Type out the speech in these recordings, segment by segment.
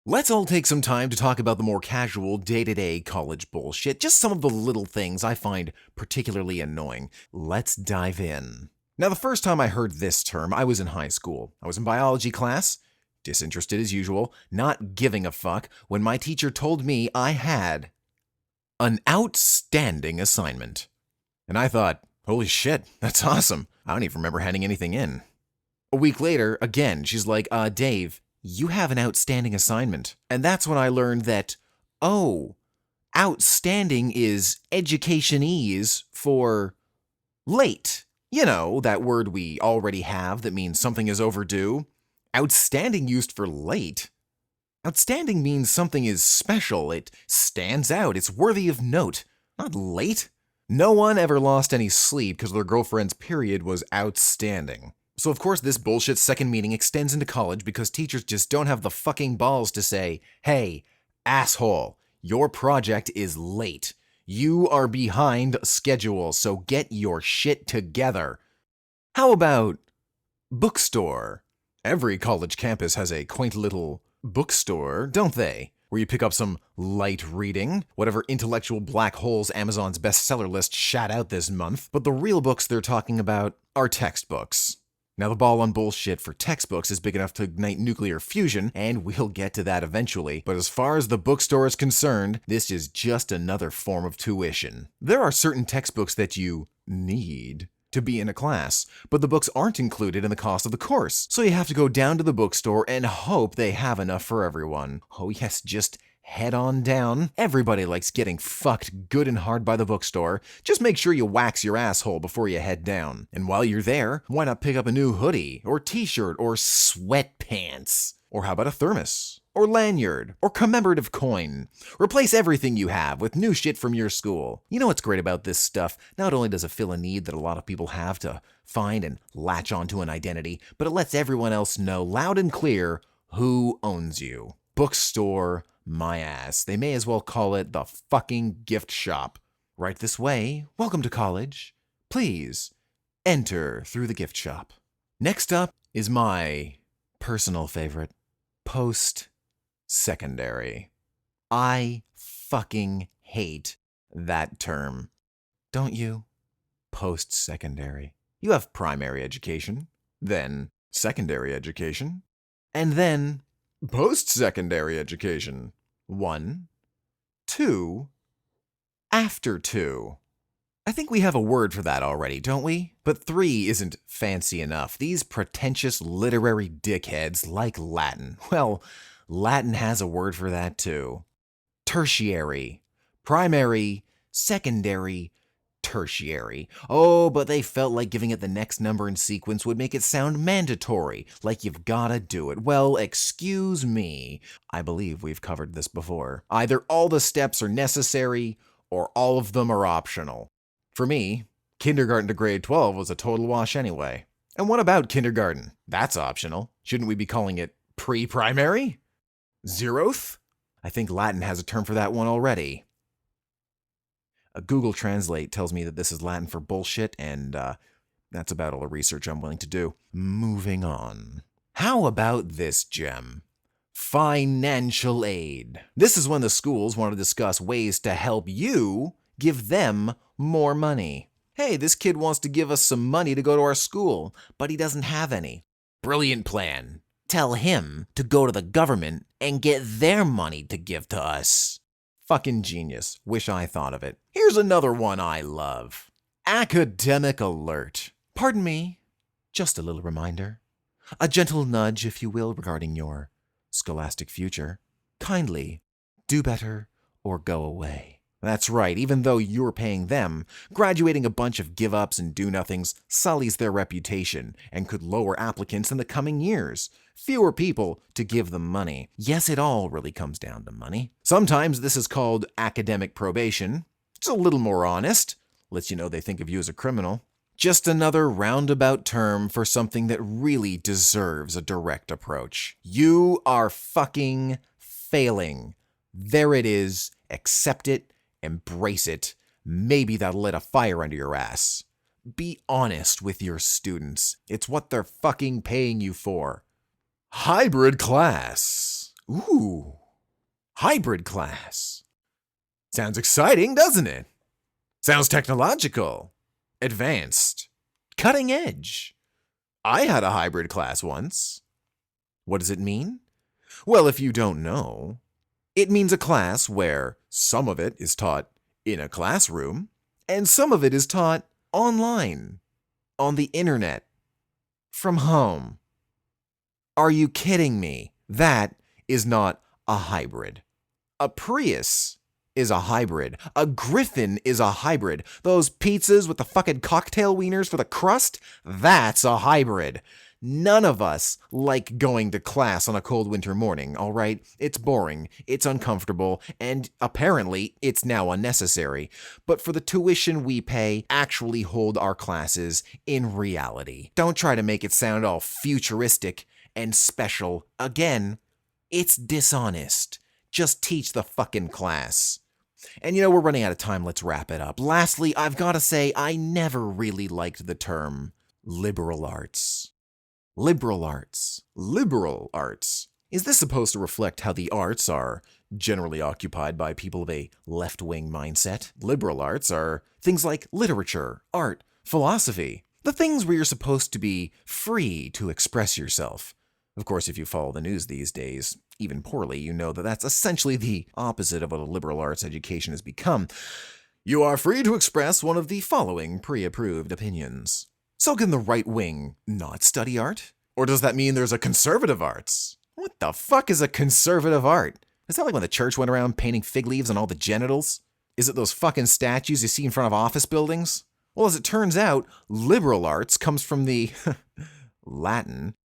Let's all take some time to talk about the more casual, day-to-day college bullshit, just some of the little things I find particularly annoying. Let's dive in. Now, the first time I heard this term, I was in high school. I was in biology class, disinterested as usual, not giving a fuck, when my teacher told me I had an outstanding assignment. And I thought, holy shit, that's awesome. I don't even remember handing anything in. A week later, again, she's like, Dave, you have an outstanding assignment. And that's when I learned that, oh, outstanding is Educationese for late. You know, that word we already have that means something is overdue. Outstanding used for late. Outstanding means something is special, it stands out, it's worthy of note, not late. No one ever lost any sleep because their girlfriend's period was outstanding. So of course this bullshit second meaning extends into college because teachers just don't have the fucking balls to say, hey, asshole, your project is late. You are behind schedule, so get your shit together. How about Bookstore? Every college campus has a quaint little bookstore, don't they? Where you pick up some light reading, whatever intellectual black holes Amazon's bestseller list shat out this month. But the real books they're talking about are textbooks. Now, the ball on bullshit for textbooks is big enough to ignite nuclear fusion, and we'll get to that eventually. But as far as the bookstore is concerned, this is just another form of tuition. There are certain textbooks that you need to be in a class, but the books aren't included in the cost of the course. So you have to go down to the bookstore and hope they have enough for everyone. Oh yes, just head on down. Everybody likes getting fucked good and hard by the bookstore. Just make sure you wax your asshole before you head down. And while you're there, why not pick up a new hoodie, or t-shirt, or sweatpants? Or how about a thermos? Or lanyard? Or commemorative coin? Replace everything you have with new shit from your school. You know what's great about this stuff? Not only does it fill a need that a lot of people have to find and latch onto an identity, but it lets everyone else know loud and clear who owns you. Bookstore, my ass. They may as well call it the fucking gift shop. Right this way. Welcome to college. Please, enter through the gift shop. Next up is my personal favorite, PostSecondary. I fucking hate that term. Don't you? Post-secondary. You have primary education, then secondary education, and then post-secondary education. 1, 2, after 2. I think we have a word for that already, don't we? But 3 isn't fancy enough. These pretentious literary dickheads like Latin. Well, Latin has a word for that too. Tertiary. Primary, secondary, tertiary. Oh, but they felt like giving it the next number in sequence would make it sound mandatory, like you've gotta do it. Well, excuse me. I believe we've covered this before. Either all the steps are necessary, or all of them are optional. For me, kindergarten to grade 12 was a total wash anyway. And what about kindergarten? That's optional. Shouldn't we be calling it pre-primary? Zeroth? I think Latin has a term for that one already. A Google Translate tells me that this is Latin for bullshit, and that's about all the research I'm willing to do. Moving on. How about this gem? Financial aid. This is when the schools want to discuss ways to help you give them more money. Hey, this kid wants to give us some money to go to our school, but he doesn't have any. Brilliant plan. Tell him to go to the government and get their money to give to us. Fucking genius. Wish I thought of it. Here's another one I love. Academic alert. Pardon me, just a little reminder. A gentle nudge, if you will, regarding your scholastic future. Kindly do better or go away. That's right, even though you're paying them, graduating a bunch of give-ups and do-nothings sullies their reputation and could lower applicants in the coming years. Fewer people to give them money. Yes, it all really comes down to money. Sometimes this is called academic probation. It's a little more honest. Lets you know they think of you as a criminal. Just another roundabout term for something that really deserves a direct approach. You are fucking failing. There it is. Accept it. Embrace it. Maybe that'll lit a fire under your ass. Be honest with your students. It's what they're fucking paying you for. Hybrid class. Ooh, hybrid class. Sounds exciting, doesn't it? Sounds technological, advanced, cutting edge. I had a hybrid class once. What does it mean? Well, if you don't know, it means a class where some of it is taught in a classroom and some of it is taught online, on the internet, from home. Are you kidding me? That is not a hybrid. A Prius is a hybrid. A Griffin is a hybrid. Those pizzas with the fucking cocktail wieners for the crust? That's a hybrid. None of us like going to class on a cold winter morning, all right? It's boring, it's uncomfortable, and apparently it's now unnecessary. But for the tuition we pay, actually hold our classes in reality. Don't try to make it sound all futuristic and special. Again, it's dishonest. Just teach the fucking class. And you know, we're running out of time, let's wrap it up. Lastly, I've got to say, I never really liked the term liberal arts. Liberal arts. Liberal arts. Is this supposed to reflect how the arts are generally occupied by people of a left-wing mindset? Liberal arts are things like literature, art, philosophy, the things where you're supposed to be free to express yourself. Of course, if you follow the news these days, even poorly, you know that that's essentially the opposite of what a liberal arts education has become. You are free to express one of the following pre-approved opinions. So can the right wing not study art? Or does that mean there's a conservative arts? What the fuck is a conservative art? Is that like when the church went around painting fig leaves on all the genitals? Is it those fucking statues you see in front of office buildings? Well, as it turns out, liberal arts comes from the Latin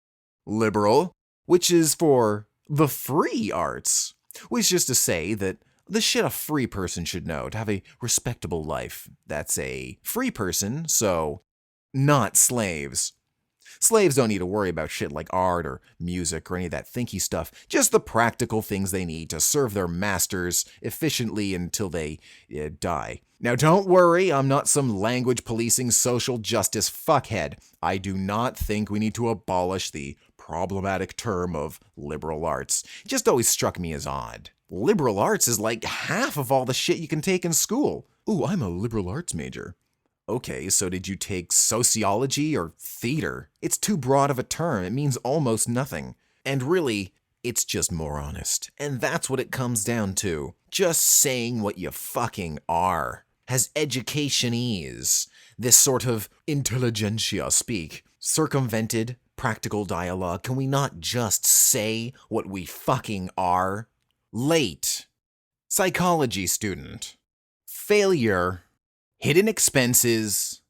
liberal, which is for the free arts, which is to say that the shit a free person should know to have a respectable life. That's a free person, so not slaves. Slaves don't need to worry about shit like art or music or any of that thinky stuff, just the practical things they need to serve their masters efficiently until they die. Now don't worry, I'm not some language policing social justice fuckhead. I do not think we need to abolish the problematic term of liberal arts. It just always struck me as odd. Liberal arts is like half of all the shit you can take in school. Ooh, I'm a liberal arts major. Okay, so did you take sociology or theater? It's too broad of a term. It means almost nothing. And really, it's just more honest. And that's what it comes down to. Just saying what you fucking are. Has Educationese, this sort of intelligentsia speak, circumvented practical dialogue? Can we not just say what we fucking are? Late. Psychology student. Failure. Hidden expenses,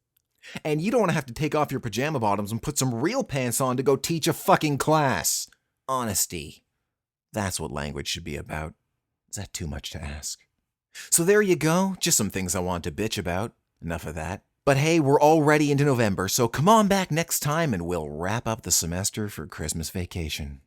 and you don't want to have to take off your pajama bottoms and put some real pants on to go teach a fucking class. Honesty. That's what language should be about. Is that too much to ask? So there you go, just some things I want to bitch about. Enough of that. But hey, we're already into November, so come on back next time and we'll wrap up the semester for Christmas vacation.